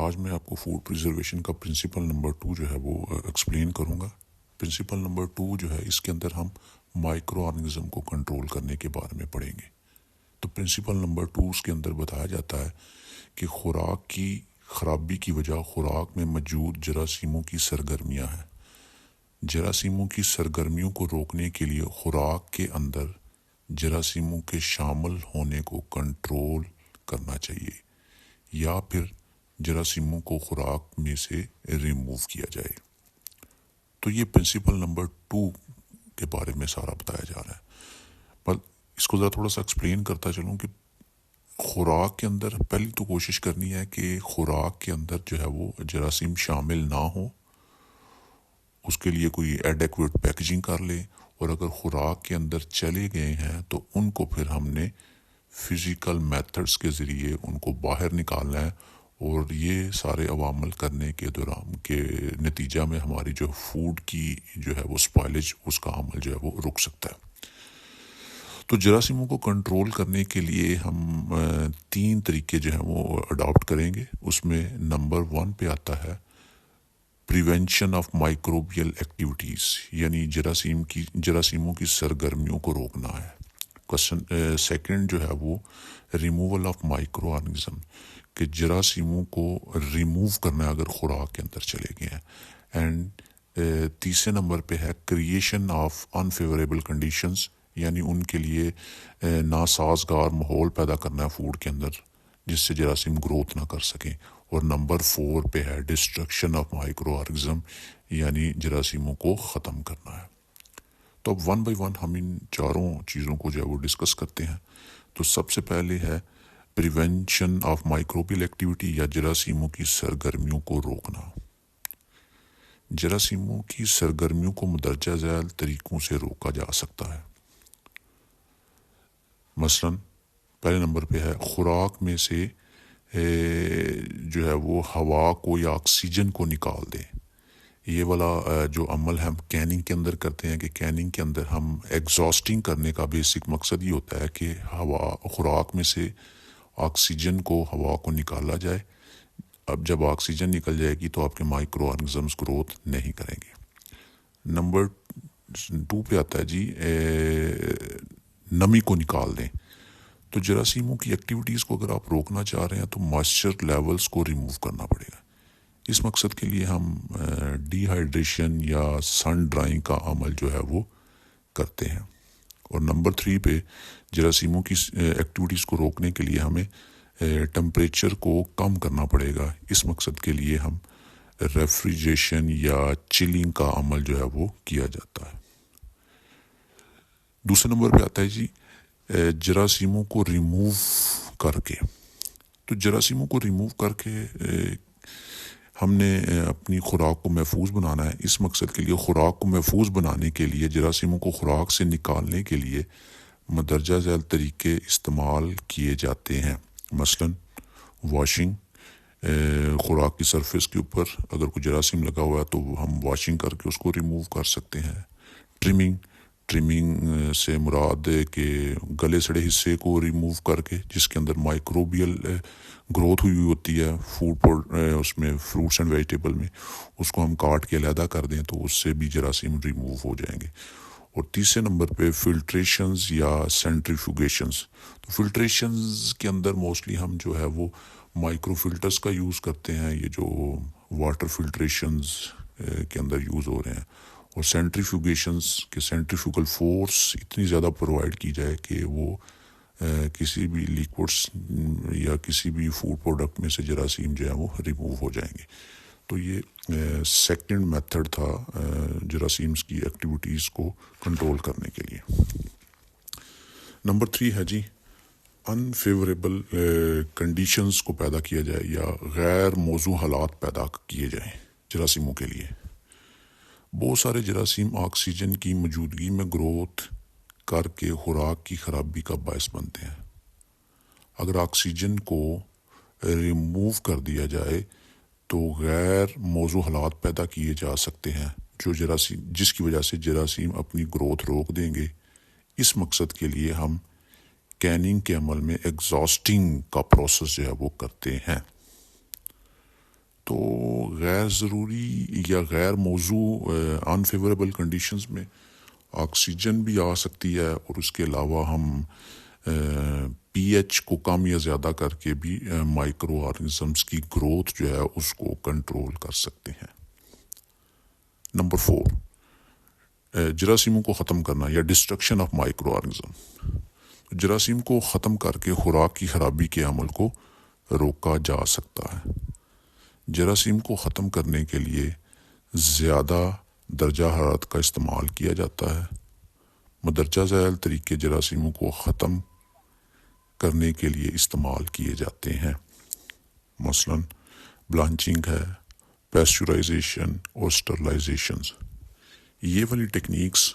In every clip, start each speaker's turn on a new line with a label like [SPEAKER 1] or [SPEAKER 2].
[SPEAKER 1] آج میں آپ کو فوڈ پریزرویشن کا پرنسپل نمبر 2 جو ہے وہ ایکسپلین کروں گا۔ پرنسپل نمبر 2 جو ہے اس کے اندر ہم مائکرو آرگنزم کو کنٹرول کرنے کے بارے میں پڑھیں گے۔ تو پرنسپل نمبر 2 اس کے اندر بتایا جاتا ہے کہ خوراک کی خرابی کی وجہ خوراک میں موجود جراثیموں کی سرگرمیاں ہیں۔ جراثیموں کی سرگرمیوں کو روکنے کے لیے خوراک کے اندر جراثیموں کے شامل ہونے کو کنٹرول کرنا چاہیے یا پھر جراثیموں کو خوراک میں سے ریموو کیا جائے۔ تو یہ پرنسپل نمبر 2 کے بارے میں سارا بتایا جا رہا ہے، پر اس کو ذرا تھوڑا سا ایکسپلین کرتا چلوں کہ خوراک کے اندر پہلی تو کوشش کرنی ہے کہ خوراک کے اندر جو ہے وہ جراثیم شامل نہ ہو، اس کے لیے کوئی ایڈیکویٹ پیکجنگ کر لے، اور اگر خوراک کے اندر چلے گئے ہیں تو ان کو پھر ہم نے فزیکل میتھڈز کے ذریعے ان کو باہر نکالنا ہے، اور یہ سارے عوامل کرنے کے دوران کے نتیجہ میں ہماری جو فوڈ کی جو ہے وہ سپائلج، اس کا عمل جو ہے وہ رک سکتا ہے۔ تو جراثیموں کو کنٹرول کرنے کے لیے ہم 3 طریقے جو ہیں وہ اڈاپٹ کریں گے۔ اس میں نمبر 1 پہ آتا ہے پریونشن آف مائکروبیل ایکٹیویٹیز، یعنی جراثیموں کی سرگرمیوں کو روکنا ہے۔ سیکنڈ جو ہے وہ ریموول آف مائکرو آرگنزم، کہ جراثیموں کو ریموو کرنا ہے اگر خوراک کے اندر چلے گئے ہیں۔ اینڈ تیسرے نمبر پہ ہے کریشن آف انفیوریبل کنڈیشنز، یعنی ان کے لیے ناسازگار ماحول پیدا کرنا ہے فوڈ کے اندر جس سے جراثیم گروتھ نہ کر سکیں۔ اور نمبر 4 پہ ہے ڈسٹرکشن آف مائکرو آرگنزم، یعنی جراثیموں کو ختم کرنا ہے۔ تو اب 1 بائی 1 ہم ان چاروں چیزوں کو جو ہے وہ ڈسکس کرتے ہیں۔ تو سب سے پہلے ہے پریونشن آف مائکروبیل ایکٹیویٹی، یا جراثیموں کی سرگرمیوں کو روکنا۔ جراثیموں کی سرگرمیوں کو مندرجہ ذیل طریقوں سے روکا جا سکتا ہے۔ مثلاً پہلے نمبر پہ ہے خوراک میں سے جو ہے وہ ہوا کو یا آکسیجن کو نکال دیں۔ یہ والا جو عمل ہم کیننگ کے اندر کرتے ہیں، کہ کیننگ کے اندر ہم ایگزاسٹنگ کرنے کا بیسک مقصد یہ ہوتا ہے کہ خوراک میں سے آکسیجن کو، ہوا کو نکالا جائے۔ اب جب آکسیجن نکل جائے گی تو آپ کے مائکرو آرگنزمز گروتھ نہیں کریں گے۔ نمبر 2 پہ آتا ہے جی نمی کو نکال دیں۔ تو جراثیموں کی ایکٹیویٹیز کو اگر آپ روکنا چاہ رہے ہیں تو مائسچر لیولز کو ریموو کرنا پڑے گا۔ اس مقصد کے لیے ہم ڈی ہائیڈریشن یا سن ڈرائنگ کا عمل جو ہے وہ کرتے ہیں۔ اور نمبر 3 پہ جراثیموں کی ایکٹیویٹیز کو روکنے کے لیے ہمیں ٹمپریچر کو کم کرنا پڑے گا۔ اس مقصد کے لیے ہم ریفریجریشن یا چلنگ کا عمل جو ہے وہ کیا جاتا ہے۔ دوسرے نمبر پہ آتا ہے جی جراثیموں کو ریموو کر کے۔ تو جراثیموں کو ریموو کر کے ہم نے اپنی خوراک کو محفوظ بنانا ہے۔ اس مقصد کے لیے خوراک کو محفوظ بنانے کے لیے جراثیموں کو خوراک سے نکالنے کے لیے مندرجہ ذیل طریقے استعمال کیے جاتے ہیں۔ مثلاً واشنگ، خوراک کی سرفیس کے اوپر اگر کوئی جراثیم لگا ہوا ہے تو ہم واشنگ کر کے اس کو ریموو کر سکتے ہیں۔ ٹریمنگ سے مراد ہے کہ گلے سڑے حصے کو ریموو کر کے، جس کے اندر مائکروبیل گروتھ ہوئی ہوتی ہے اس میں فروٹس اینڈ ویجیٹیبل میں، اس کو ہم کاٹ کے علیحدہ کر دیں تو اس سے بھی جراثیم ریموو ہو جائیں گے۔ اور تیسرے نمبر پہ فلٹریشنز یا سینٹریفیوگیشنز۔ تو فلٹریشنز کے اندر موسٹلی ہم جو ہے وہ مائکرو فلٹرز کا یوز کرتے ہیں، یہ جو واٹر فلٹریشنز کے اندر یوز ہو رہے ہیں۔ اور سینٹریفیوگیشنز کے سینٹریفیوگل فورس اتنی زیادہ پرووائڈ کی جائے کہ وہ کسی بھی لیکوڈس یا کسی بھی فوڈ پروڈکٹ میں سے جراثیم جو ہے وہ ریموو ہو جائیں گے۔ تو یہ سیکنڈ میتھڈ تھا جراثیمز کی ایکٹیویٹیز کو کنٹرول کرنے کے لیے۔ نمبر 3 ہے جی انفیوریبل کنڈیشنز کو پیدا کیا جائے یا غیر موزوں حالات پیدا کیے جائیں جراثیموں کے لیے۔ بہت سارے جراثیم آکسیجن کی موجودگی میں گروتھ کر کے خوراک کی خرابی کا باعث بنتے ہیں۔ اگر آکسیجن کو ریموو کر دیا جائے تو غیر موزوں حالات پیدا کیے جا سکتے ہیں جس کی وجہ سے جراثیم اپنی گروتھ روک دیں گے۔ اس مقصد کے لیے ہم کیننگ کے عمل میں ایگزاسٹنگ کا پروسیس جو ہے وہ کرتے ہیں۔ غیر ضروری یا غیر موضوع انفیوریبل کنڈیشنز میں آکسیجن بھی آ سکتی ہے، اور اس کے علاوہ ہم پی ایچ کو کم یا زیادہ کر کے بھی مائکرو آرگنزمس کی گروتھ جو ہے اس کو کنٹرول کر سکتے ہیں۔ نمبر 4، جراثیموں کو ختم کرنا یا ڈسٹرکشن آف مائکرو آرگنزم۔ جراثیم کو ختم کر کے خوراک کی خرابی کے عمل کو روکا جا سکتا ہے۔ جراثیم کو ختم کرنے کے لیے زیادہ درجہ حرارت کا استعمال کیا جاتا ہے۔ مندرجہ ذیل طریقے جراثیموں کو ختم کرنے کے لیے استعمال کیے جاتے ہیں، مثلا بلانچنگ ہے، پیسچرائزیشن اور اسٹرلائزیشنز۔ یہ والی ٹیکنیکس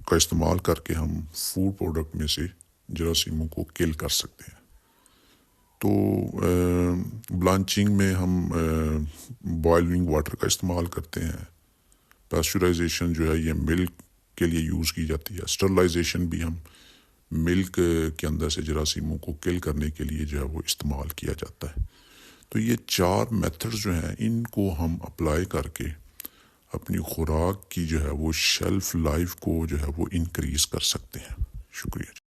[SPEAKER 1] کا استعمال کر کے ہم فوڈ پروڈکٹ میں سے جراثیموں کو کل کر سکتے ہیں۔ تو بلانچنگ میں ہم بوائلنگ واٹر کا استعمال کرتے ہیں۔ پیسچرائزیشن جو ہے یہ ملک کے لیے یوز کی جاتی ہے۔ اسٹرلائزیشن بھی ہم ملک کے اندر سے جراثیموں کو کل کرنے کے لیے جو ہے وہ استعمال کیا جاتا ہے۔ تو یہ 4 میتھڈز جو ہیں ان کو ہم اپلائی کر کے اپنی خوراک کی جو ہے وہ شیلف لائف کو جو ہے وہ انکریز کر سکتے ہیں۔ شکریہ۔